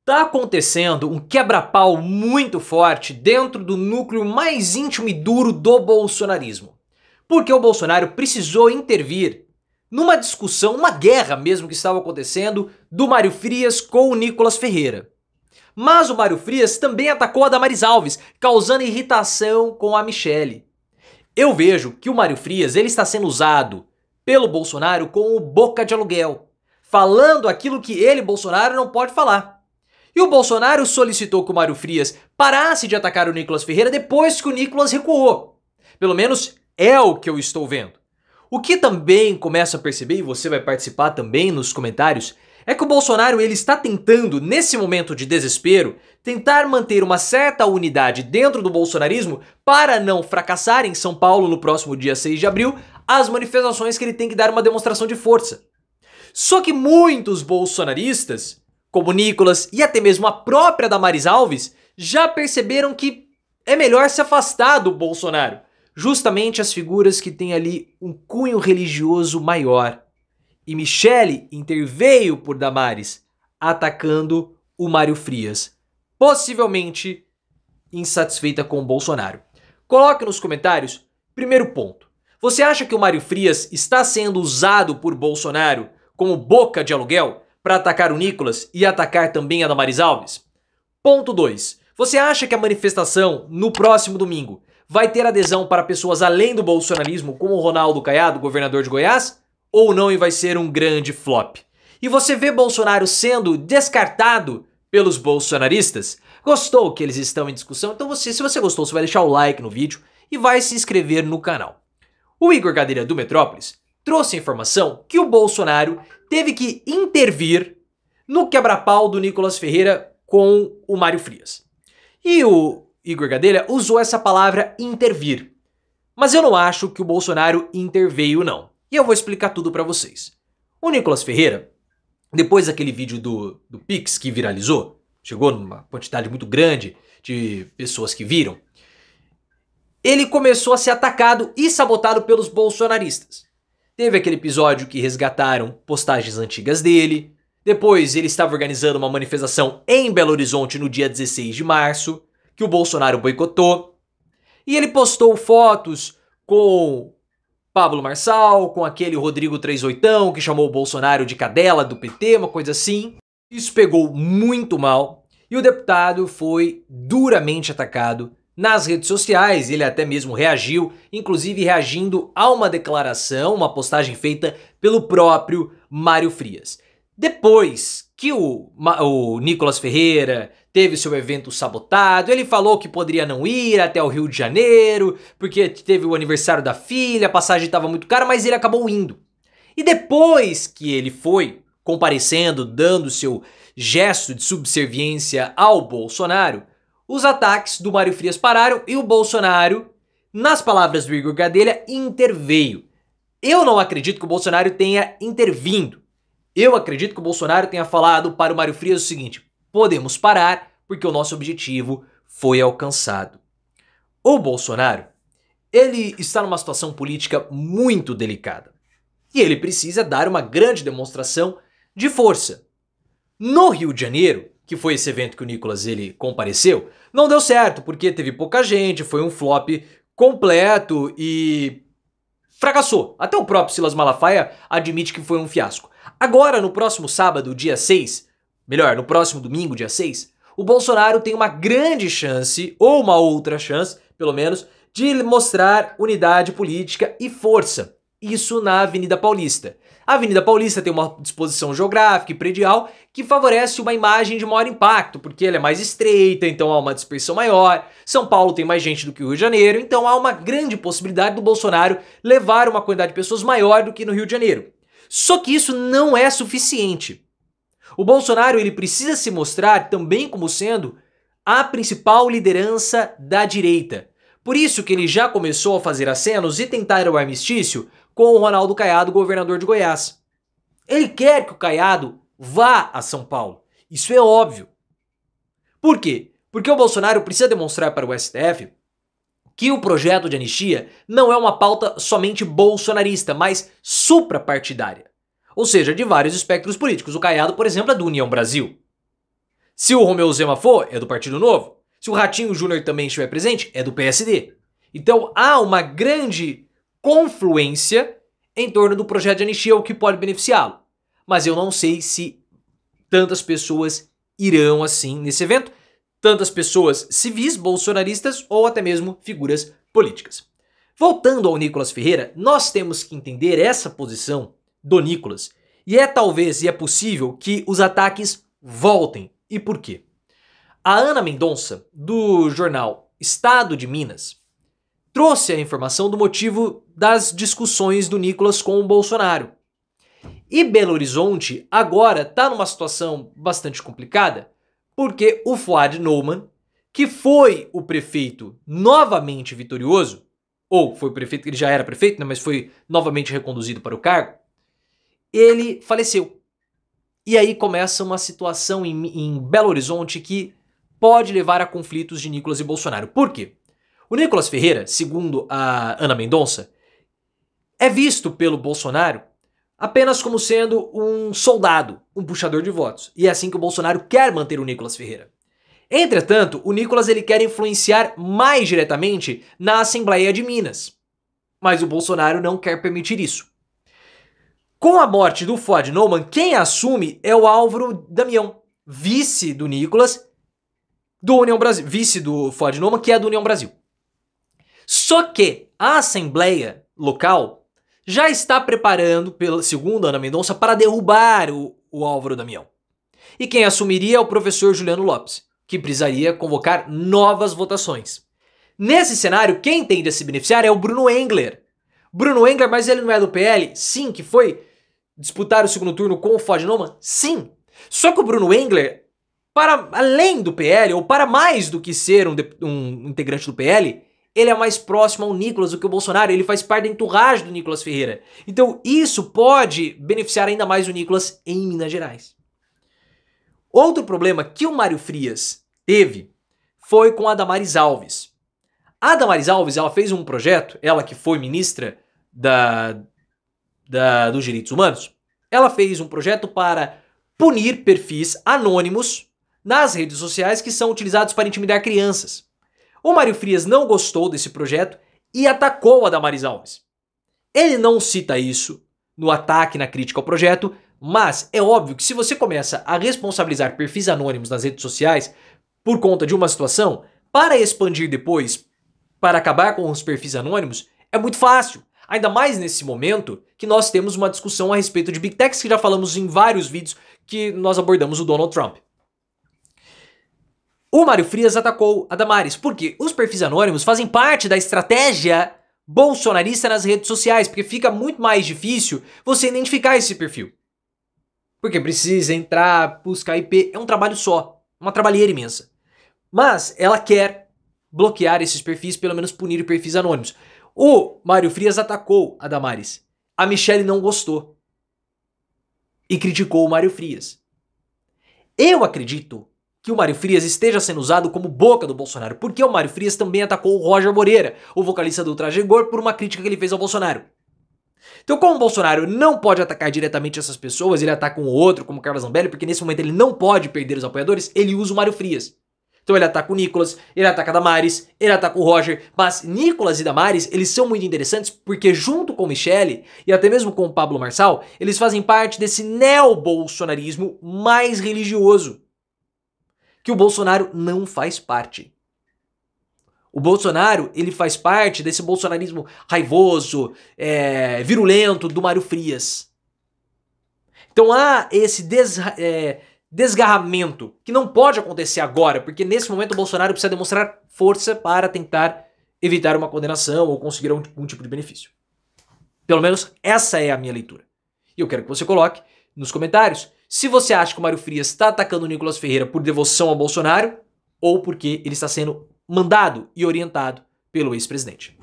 Tá acontecendo um quebra-pau muito forte dentro do núcleo mais íntimo e duro do bolsonarismo. Porque o Bolsonaro precisou intervir numa discussão, uma guerra mesmo que estava acontecendo do Mário Frias com o Nicolas Ferreira. Mas o Mário Frias também atacou a Damares Alves, causando irritação com a Michelle. Eu vejo que o Mário Frias ele está sendo usado pelo Bolsonaro como boca de aluguel, falando aquilo que ele, Bolsonaro, não pode falar. E o Bolsonaro solicitou que o Mário Frias parasse de atacar o Nicolas Ferreira depois que o Nicolas recuou. Pelo menos é o que eu estou vendo. O que também começo a perceber, e você vai participar também nos comentários, é que o Bolsonaro ele está tentando, nesse momento de desespero, tentar manter uma certa unidade dentro do bolsonarismo para não fracassar em São Paulo no próximo dia 6 de abril as manifestações que ele tem que dar uma demonstração de força. Só que muitos bolsonaristas, como Nicolas e até mesmo a própria Damares Alves, já perceberam que é melhor se afastar do Bolsonaro. Justamente as figuras que têm ali um cunho religioso maior. E Michelle interveio por Damares, atacando o Mário Frias, possivelmente insatisfeita com o Bolsonaro. Coloque nos comentários, primeiro ponto. Você acha que o Mário Frias está sendo usado por Bolsonaro como boca de aluguel para atacar o Nicolas e atacar também a Damares Alves? Ponto 2. Você acha que a manifestação no próximo domingo vai ter adesão para pessoas além do bolsonarismo, como o Ronaldo Caiado, governador de Goiás? Ou não e vai ser um grande flop? E você vê Bolsonaro sendo descartado pelos bolsonaristas? Gostou que eles estão em discussão? Então se você gostou, você vai deixar o like no vídeo e vai se inscrever no canal. O Igor Gadelha do Metrópolis trouxe a informação que o Bolsonaro teve que intervir no quebra-pau do Nicolas Ferreira com o Mário Frias. E o Igor Gadelha usou essa palavra intervir. Mas eu não acho que o Bolsonaro interveio não. E eu vou explicar tudo pra vocês. O Nicolas Ferreira, depois daquele vídeo do Pix que viralizou, chegou numa quantidade muito grande de pessoas que viram, ele começou a ser atacado e sabotado pelos bolsonaristas. Teve aquele episódio que resgataram postagens antigas dele. Depois ele estava organizando uma manifestação em Belo Horizonte no dia 16 de março, que o Bolsonaro boicotou. E ele postou fotos com Pablo Marçal, com aquele Rodrigo 38ão que chamou o Bolsonaro de cadela do PT, uma coisa assim. Isso pegou muito mal e o deputado foi duramente atacado nas redes sociais. Ele até mesmo reagiu, inclusive reagindo a uma declaração, uma postagem feita pelo próprio Mário Frias. Depois que o Nicolas Ferreira teve seu evento sabotado, ele falou que poderia não ir até o Rio de Janeiro, porque teve o aniversário da filha, a passagem estava muito cara, mas ele acabou indo. E depois que ele foi comparecendo, dando seu gesto de subserviência ao Bolsonaro, os ataques do Mário Frias pararam e o Bolsonaro, nas palavras do Igor Gadelha, interveio. Eu não acredito que o Bolsonaro tenha intervindo. Eu acredito que o Bolsonaro tenha falado para o Mário Frias o seguinte: podemos parar porque o nosso objetivo foi alcançado. O Bolsonaro, ele está numa situação política muito delicada. E ele precisa dar uma grande demonstração de força. No Rio de Janeiro, que foi esse evento que o Nicolas ele compareceu, não deu certo porque teve pouca gente, foi um flop completo e fracassou. Até o próprio Silas Malafaia admite que foi um fiasco. Agora, no próximo sábado, dia 6, melhor, no próximo domingo, dia 6, o Bolsonaro tem uma grande chance, ou uma outra chance, pelo menos, de mostrar unidade política e força. Isso na Avenida Paulista. A Avenida Paulista tem uma disposição geográfica e predial que favorece uma imagem de maior impacto, porque ela é mais estreita, então há uma dispersão maior. São Paulo tem mais gente do que o Rio de Janeiro, então há uma grande possibilidade do Bolsonaro levar uma quantidade de pessoas maior do que no Rio de Janeiro. Só que isso não é suficiente. O Bolsonaro ele precisa se mostrar também como sendo a principal liderança da direita. Por isso que ele já começou a fazer acenos e tentar o armistício com o Ronaldo Caiado, governador de Goiás. Ele quer que o Caiado vá a São Paulo. Isso é óbvio. Por quê? Porque o Bolsonaro precisa demonstrar para o STF que o projeto de anistia não é uma pauta somente bolsonarista, mas suprapartidária. Ou seja, de vários espectros políticos. O Caiado, por exemplo, é do União Brasil. Se o Romeu Zema for, é do Partido Novo. Se o Ratinho Júnior também estiver presente, é do PSD. Então há uma grande confluência em torno do projeto de anistia, o que pode beneficiá-lo. Mas eu não sei se tantas pessoas irão assim nesse evento, tantas pessoas civis, bolsonaristas ou até mesmo figuras políticas. Voltando ao Nicolas Ferreira, nós temos que entender essa posição do Nicolas. E é talvez, e é possível, que os ataques voltem. E por quê? A Ana Mendonça, do jornal Estado de Minas, trouxe a informação do motivo das discussões do Nicolas com o Bolsonaro. E Belo Horizonte agora está numa situação bastante complicada, porque o Fuad Noman, que foi o prefeito novamente vitorioso, ou foi o prefeito, ele já era prefeito, né, mas foi novamente reconduzido para o cargo, ele faleceu. E aí começa uma situação em Belo Horizonte que pode levar a conflitos de Nicolas e Bolsonaro. Por quê? O Nicolas Ferreira, segundo a Ana Mendonça, é visto pelo Bolsonaro apenas como sendo um soldado, um puxador de votos. E é assim que o Bolsonaro quer manter o Nicolas Ferreira. Entretanto, o Nicolas ele quer influenciar mais diretamente na Assembleia de Minas. Mas o Bolsonaro não quer permitir isso. Com a morte do Fuad Noman, quem assume é o Álvaro Damião, vice do Nicolas, do União Brasil, vice do Fuad Noman, que é do União Brasil. Só que a Assembleia local já está preparando, segundo a Ana Mendonça, para derrubar o Álvaro Damião. E quem assumiria é o professor Juliano Lopes, que precisaria convocar novas votações. Nesse cenário, quem tende a se beneficiar é o Bruno Engler. Bruno Engler, mas ele não é do PL? Sim. Que foi disputar o segundo turno com o Fuad Noman? Sim. Só que o Bruno Engler, para além do PL, ou para mais do que ser um integrante do PL, ele é mais próximo ao Nicolas do que o Bolsonaro, ele faz parte da entourage do Nicolas Ferreira. Então isso pode beneficiar ainda mais o Nicolas em Minas Gerais. Outro problema que o Mário Frias teve foi com a Damares Alves. A Damares Alves, ela fez um projeto, ela que foi ministra dos Direitos Humanos, ela fez um projeto para punir perfis anônimos nas redes sociais que são utilizados para intimidar crianças. O Mário Frias não gostou desse projeto e atacou a Damares Alves. Ele não cita isso no ataque, na crítica ao projeto, mas é óbvio que se você começa a responsabilizar perfis anônimos nas redes sociais por conta de uma situação, para expandir depois, para acabar com os perfis anônimos, é muito fácil. Ainda mais nesse momento que nós temos uma discussão a respeito de Big Techs, que já falamos em vários vídeos que nós abordamos o Donald Trump. O Mário Frias atacou a Damares, porque os perfis anônimos fazem parte da estratégia bolsonarista nas redes sociais, porque fica muito mais difícil você identificar esse perfil. Porque precisa entrar, buscar IP, é um trabalho só, uma trabalheira imensa. Mas ela quer bloquear esses perfis, pelo menos punir perfis anônimos. O Mário Frias atacou a Damares. A Michelle não gostou e criticou o Mário Frias. Eu acredito que o Mário Frias esteja sendo usado como boca do Bolsonaro, porque o Mário Frias também atacou o Roger Moreira, o vocalista do Traje Rigor, por uma crítica que ele fez ao Bolsonaro. Então, como o Bolsonaro não pode atacar diretamente essas pessoas, ele ataca um ou outro, como o Carlos Zambelli, porque nesse momento ele não pode perder os apoiadores, ele usa o Mário Frias. Então ele ataca o Nicolas, ele ataca a Damares, ele ataca o Roger, mas Nicolas e Damares, eles são muito interessantes porque junto com Michelle e até mesmo com o Pablo Marçal, eles fazem parte desse neo-bolsonarismo mais religioso, que o Bolsonaro não faz parte. O Bolsonaro, ele faz parte desse bolsonarismo raivoso, virulento do Mário Frias. Então há esse desgarramento que não pode acontecer agora, porque nesse momento o Bolsonaro precisa demonstrar força para tentar evitar uma condenação ou conseguir algum tipo de benefício. Pelo menos essa é a minha leitura. E eu quero que você coloque nos comentários se você acha que o Mário Frias está atacando o Nicolas Ferreira por devoção ao Bolsonaro ou porque ele está sendo mandado e orientado pelo ex-presidente.